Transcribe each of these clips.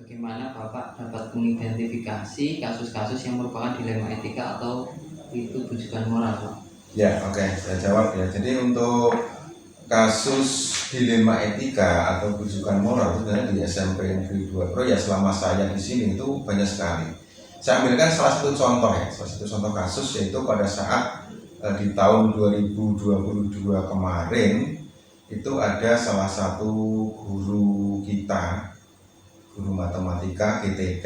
Bagaimana Bapak dapat mengidentifikasi kasus-kasus yang merupakan dilema etika atau itu bujukan moral, Pak? Ya, oke, saya jawab ya. Jadi untuk kasus dilema etika atau bujukan moral sebenarnya di SMP Negeri 2 Pro ya selama saya di sini itu banyak sekali. Saya ambilkan salah satu contoh ya, salah satu contoh kasus yaitu pada saat di tahun 2022 kemarin itu ada salah satu guru kita, guru matematika GTT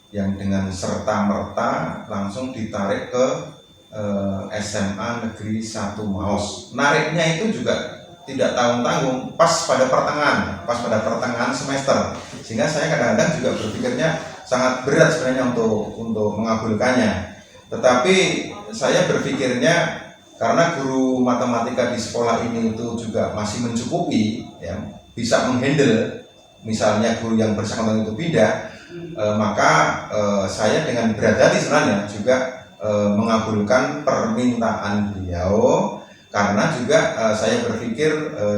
yang dengan serta-merta langsung ditarik ke SMA Negeri 1 Maos. Nariknya itu juga tidak tanggung-tanggung, pas pada pertengahan semester. Sehingga saya kadang-kadang juga berpikirnya sangat berat sebenarnya untuk mengabulkannya. Tetapi saya berpikirnya karena guru matematika di sekolah ini itu juga masih mencukupi, ya, bisa menghandle misalnya guru yang bersangkutan itu pindah, maka saya dengan berat hati sebenarnya juga mengabulkan permintaan beliau karena juga saya berpikir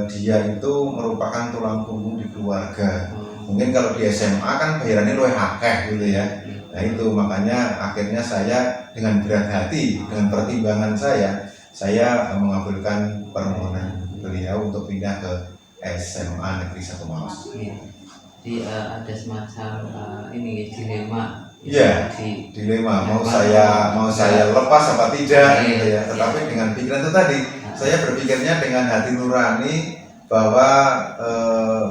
dia itu merupakan tulang punggung di keluarga. Mungkin kalau di SMA kan bayarannya luwih akeh gitu ya. Nah itu makanya akhirnya saya dengan berat hati, dengan pertimbangan saya mengabulkan permohonan beliau untuk pindah ke SMA Negeri 1 Maos. Jadi ada semacam ini dilema. Iya, dilema mau saya lepas apa tidak gitu ya. Tetapi dengan pikiran itu tadi, saya berpikirnya dengan hati nurani bahwa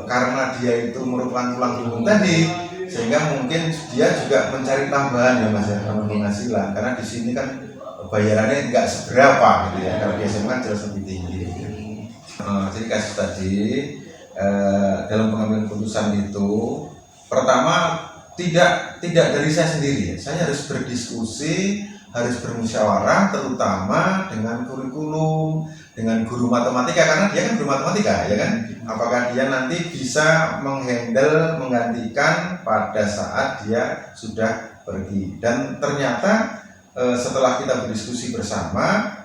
karena dia itu merupakan tulang punggung tadi, sehingga mungkin dia juga mencari tambahan ya Mas ya, penghasilan. Karena di sini kan bayarannya nggak seberapa gitu ya. Kalau di SMA kan jelas lebih tinggi. Jadi kasus tadi dalam pengambilan keputusan itu pertama tidak dari saya sendiri ya. Saya harus berdiskusi, harus bermusyawarah terutama dengan kurikulum, dengan guru matematika karena dia kan guru matematika ya kan. Apakah dia nanti bisa menghandle, menggantikan pada saat dia sudah pergi. Dan ternyata setelah kita berdiskusi bersama,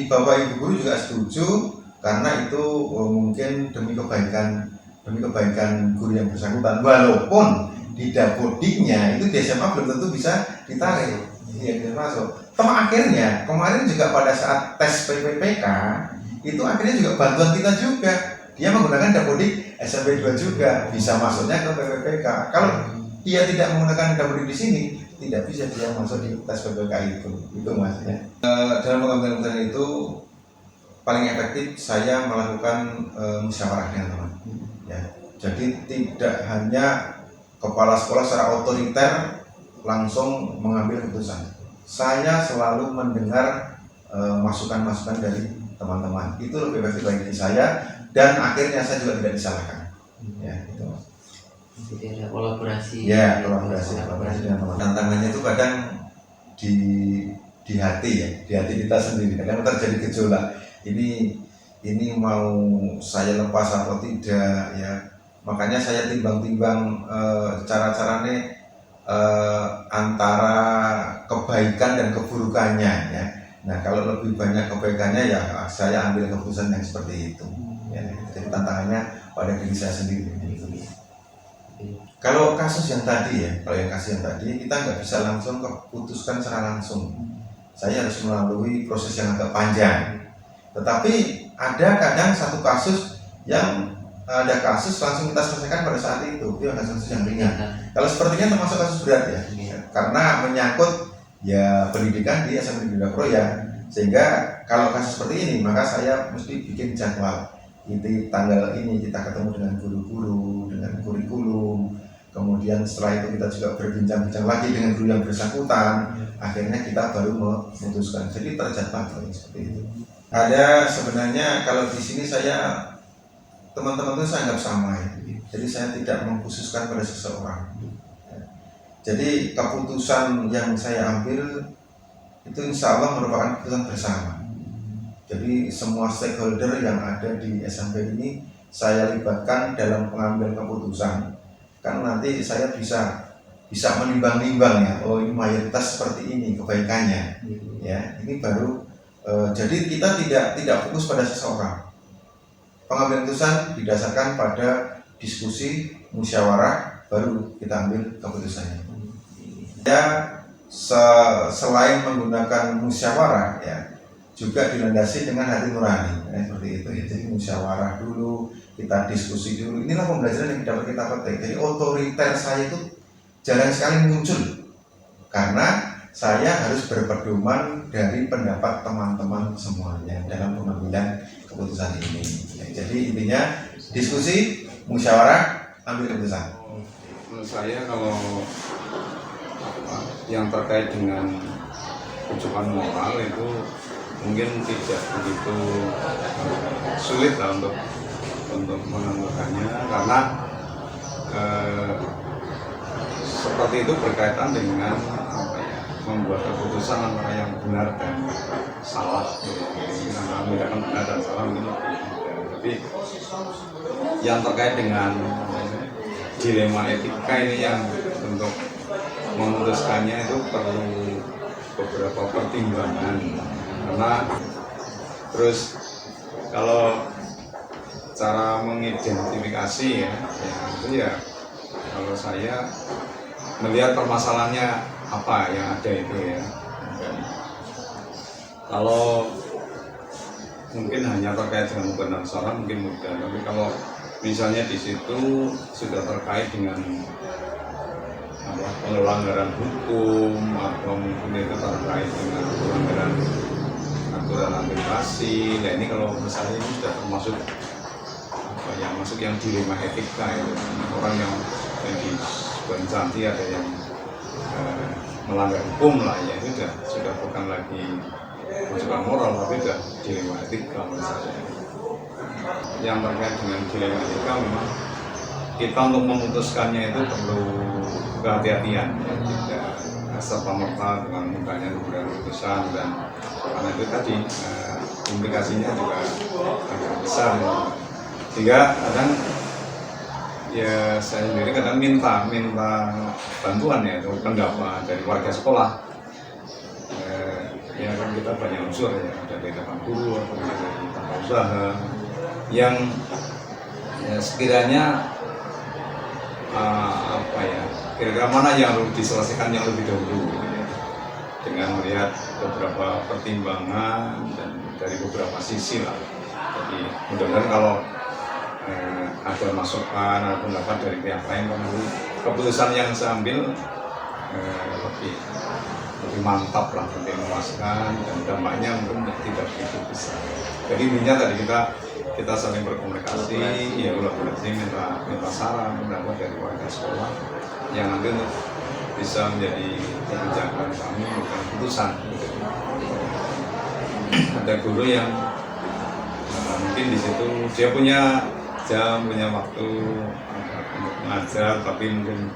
Bapak Ibu guru juga setuju karena itu mungkin demi kebaikan guru yang bersangkutan, walaupun di dapodiknya itu di SMA belum tentu bisa ditarik, ya bisa masuk. Toh akhirnya kemarin juga pada saat tes PPPK itu akhirnya juga bantuan kita juga, dia menggunakan dapodik SMP 2 juga bisa masuknya ke PPPK. Kalau dia tidak menggunakan dapodik di sini, tidak bisa dia masuk di tes PPK itu maksudnya. Dalam pengambilan keputusan itu paling efektif saya melakukan musyawarah dengan teman. Ya, jadi tidak hanya kepala sekolah secara otoriter langsung mengambil keputusan. Saya selalu mendengar masukan-masukan dari teman-teman. Itu lebih efektif bagi saya dan akhirnya saya juga tidak disalahkan. Ya, itu. Jadi ada kolaborasi. Ya, kolaborasi dengan teman. Tantangannya itu kadang di hati ya, di hati kita sendiri. Kadang terjadi gejolak. Ini mau saya lepas atau tidak ya, makanya saya timbang-timbang cara-caranya antara kebaikan dan keburukannya ya. Nah kalau lebih banyak kebaikannya ya saya ambil keputusan yang seperti itu ya. Jadi tantangannya pada diri saya sendiri. Kalau kasus yang tadi kita nggak bisa langsung keputuskan secara langsung, saya harus melalui proses yang agak panjang. Tetapi ada kadang satu kasus yang ada kasus langsung kita selesaikan pada saat itu ada kasus yang ringan. Kalau sepertinya termasuk kasus berat ya, karena menyangkut ya pendidikan di SMP Negeri 2 Pro ya. Sehingga kalau kasus seperti ini maka saya mesti bikin jadwal. Itu tanggal ini kita ketemu dengan guru-guru, dengan kurikulum. Kemudian setelah itu kita juga berbincang-bincang lagi dengan guru yang bersangkutan. Akhirnya kita baru memutuskan. Jadi terjadwal seperti itu. Ada sebenarnya kalau di sini saya teman-teman itu saya anggap sama ya. Jadi saya tidak mengkhususkan pada seseorang. Jadi keputusan yang saya ambil itu insya Allah merupakan keputusan bersama. Jadi semua stakeholder yang ada di SMP ini saya libatkan dalam pengambilan keputusan. Kan nanti saya bisa menimbang-nimbang ya. Oh ini mayoritas seperti ini kebaikannya. Ya ini baru. Jadi kita tidak fokus pada seseorang. Pengambilan keputusan didasarkan pada diskusi, musyawarah, baru kita ambil keputusannya. Ya, selain menggunakan musyawarah ya, juga dilandasi dengan hati nurani, seperti itu ya. Jadi musyawarah dulu, kita diskusi dulu. Inilah pembelajaran yang dapat kita petik. Jadi otoriter saya itu jarang sekali muncul karena saya harus berpedoman dari pendapat teman-teman semuanya dalam pengambilan keputusan ini. Ya, jadi intinya diskusi, musyawarah, ambil keputusan. Menurut saya kalau yang terkait dengan rujukan moral itu mungkin tidak begitu sulit lah untuk menentukannya, karena seperti itu berkaitan dengan membuat keputusan antara yang benar dan salah. Antara membedakan benar dan salah mungkin lebih mudah. Tapi yang terkait dengan dilema etika ini yang untuk memutuskannya itu perlu beberapa pertimbangan, karena terus kalau cara mengidentifikasi ya itu ya kalau saya melihat permasalahannya apa yang ada itu ya. Dan kalau mungkin hanya terkait dengan benar salah mungkin mudah, tapi kalau misalnya di situ sudah terkait dengan pelanggaran hukum atau mungkin itu terkait dengan pelanggaran aturan administrasi, nah ini kalau menurut saya ini sudah termasuk yang masuk yang dilema etika itu. Orang yang dibencanti ada yang melanggar hukum lah ya, itu sudah bukan lagi masukan moral tapi sudah dilema etika menurut saya. Yang terkait dengan dilema etika memang kita untuk memutuskannya itu perlu kehati-hatian ya, tidak serta-merta dengan mudahnya memberikan keputusan, dan karena itu tadi implikasinya juga agak besar ya. Sehingga kadang ya saya sendiri kadang minta bantuan ya atau pendapat dari warga sekolah. Ya kan kita banyak unsur ya, ada dari teman guru atau dari tempat usaha yang ya, sekiranya kira-kira mana yang harus diselesaikan yang lebih dahulu ya, dengan melihat beberapa pertimbangan dan dari beberapa sisi lah. Jadi mudah-mudahan kalau ada masukan atau pendapat dari pihak lain, lalu keputusan yang saya ambil lebih mantap lah, lebih memuaskan, dan dampaknya mungkin tidak begitu besar. Jadi intinya tadi kita saling berkomunikasi, ya kolaborasi, minta saran, pendapat dari warga sekolah yang nanti bisa menjadi kebijakan kami, bukan keputusan. Ada guru yang mungkin di situ dia punya jam, punya waktu untuk mengajar, tapi mungkin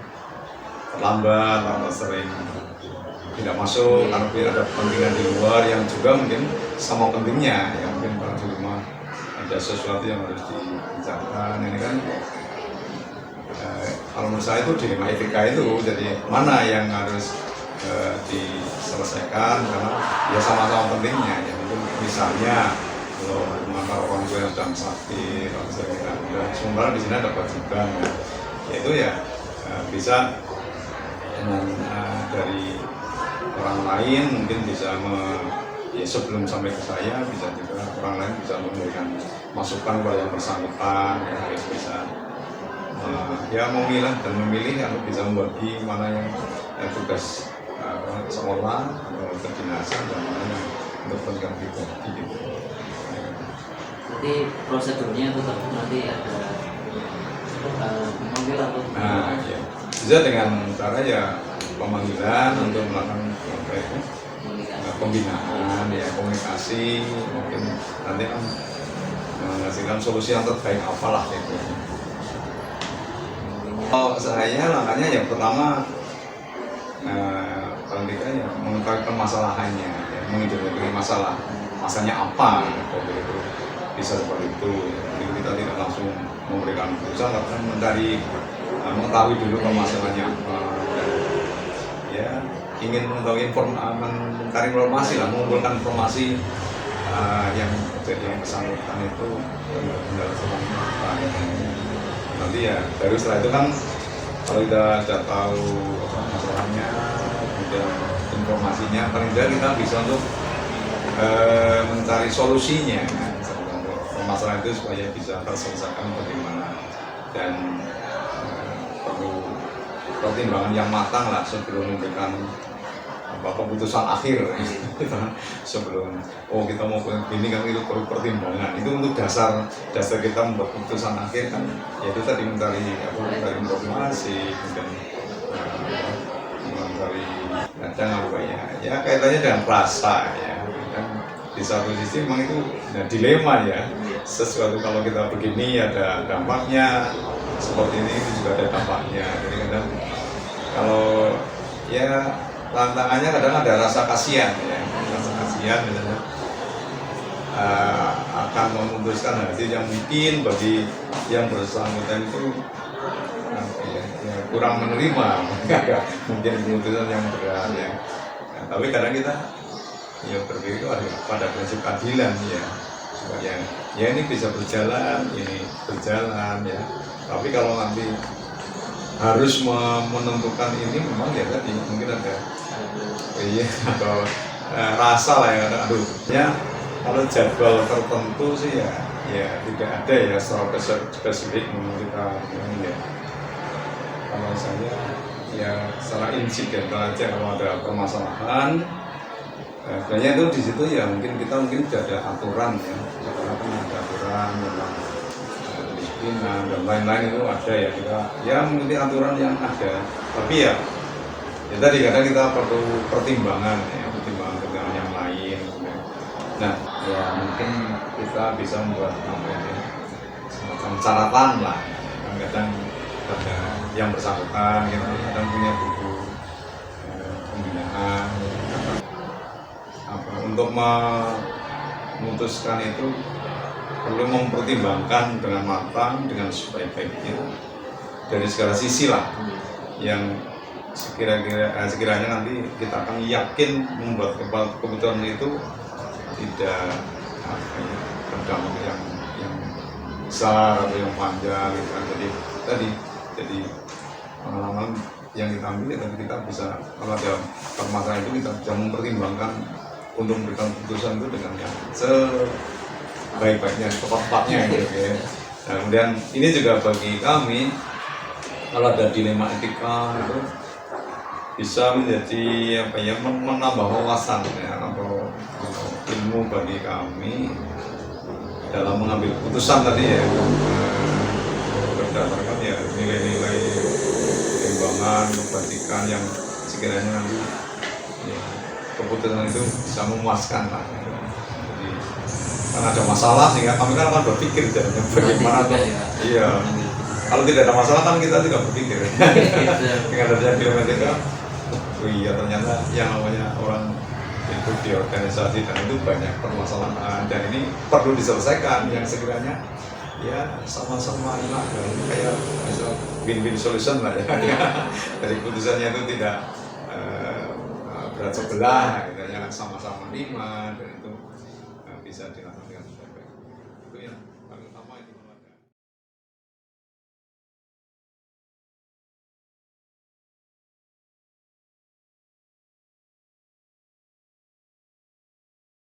terlambat atau sering tidak masuk karena ada kepentingan di luar yang juga mungkin sama pentingnya ya, mungkin kalau di rumah ada sesuatu yang harus dibicarakan. Ini kan kalau menurut saya itu dilema etika itu, jadi mana yang harus diselesaikan karena ya sama-sama pentingnya ya. Mungkin misalnya kalau mengantar orang tua yang sedang sakit atau sebagainya, sementara di sini ada kewajiban ya, itu ya bisa dengan dari orang lain mungkin bisa ya sebelum sampai ke saya bisa juga orang lain bisa memberikan masukan kepada yang bersangkutan ya, bisa ya memilah dan memilih yang bisa membagi mana yang tugas sekolah atau kedinasan dan mana yang untuk kepentingan pribadi gitu. Jadi prosedurnya tetap nanti ada memanggil atau ya. Bisa dengan cara ya pemanggilan untuk melakukan pembinaan ya, komunikasi, mungkin nanti kan menghasilkan solusi yang terbaik apalah itu. Kalau saya langkahnya yang pertama paling tidak ya mengetahui permasalahannya ya, mengidentifikasi masalahnya apa kalau itu bisa seperti itu ya. Jadi kita tidak langsung memberikan keputusan, tapi mengetahui dulu permasalahannya apa, ya ingin mengetahui mencari informasi lah, mengumpulkan informasi yang jadi yang bersangkutan itu benar-benar seperti apa. nanti ya baru setelah itu kan kalau kita sudah tahu apa masalahnya, kemudian informasinya, paling tidak kita bisa untuk mencari solusinya untuk masalah itu supaya bisa terselesaikan bagaimana, dan perlu pertimbangan yang matang lah sebelum memberikan keputusan akhir. Sebelum kita mau begini kan itu perlu pertimbangan, itu untuk dasar kita membuat keputusan akhir kan, yaitu tadi mencari informasi, kemudian mencari kadang apa ya kaitannya dengan rasa ya. Dan di satu sisi memang itu dilema ya, sesuatu kalau kita begini ada dampaknya, seperti ini itu juga ada dampaknya. Jadi kadang kalau ya tantangannya kadang ada rasa kasihan ya, misalnya akan memutuskan hasil yang mungkin bagi yang bersangkutan itu kurang menerima, mungkin keputusan yang berat ya. Nah, tapi kadang kita ya berpikir pada prinsip keadilan ya, supaya ya ini bisa berjalan, ini berjalan ya. Tapi kalau nanti harus menentukan ini memang ya tadi mungkin ada atau rasa lah ya, ya kalau jadwal tertentu sih ya tidak ada ya secara spesifik kita ini ya. Kalau saya ya secara insidental aja kalau ada permasalahan, sebenarnya itu di situ ya mungkin sudah ada aturan ya, ada aturan tentang kedisiplinan dan lain-lain itu ada ya, kita ya mengikuti aturan yang ada. Tapi ya tadi kadang kita perlu pertimbangan yang lain. Nah ya mungkin kita bisa membuat semacam catatan lah. Kadang ada yang bersangkutan gitu, kadang punya buku pembinaan untuk memutuskan itu perlu mempertimbangkan dengan matang, dengan sebaik-baiknya dari segala sisi lah, yang sekiranya nanti kita akan yakin membuat keputusan itu tidak berdampak yang besar atau yang panjang gitu kan. Jadi pengalaman yang kita ambil ya kita bisa, kalau ada permasalahan itu kita bisa mempertimbangkan untuk memberikan keputusan itu dengan yang sebaik-baiknya, tepat-tepatnya gitu ya. Nah, kemudian ini juga bagi kami kalau ada dilema etika itu bisa menjadi menambah wawasan ya, atau ilmu bagi kami dalam mengambil keputusan tadi ya, berdasarkan ya nilai-nilai timbangan kebajikan yang sekiranya nanti ya, keputusan itu bisa memuaskan lah. Jadi karena ada masalah sehingga kami kan akan berpikir jadinya bagaimana tuh. Iya. Kalau tidak ada masalah kan kita tidak berpikir. Dengan adanya kilometer, oh iya ternyata yang namanya orang itu di organisasi dan itu banyak permasalahan dan ini perlu diselesaikan yang sekiranya ya sama-sama enak dan kayak bisa win-win solution lah ya. Dari keputusannya itu tidak berat sebelah, gitu ya, sama-sama lima.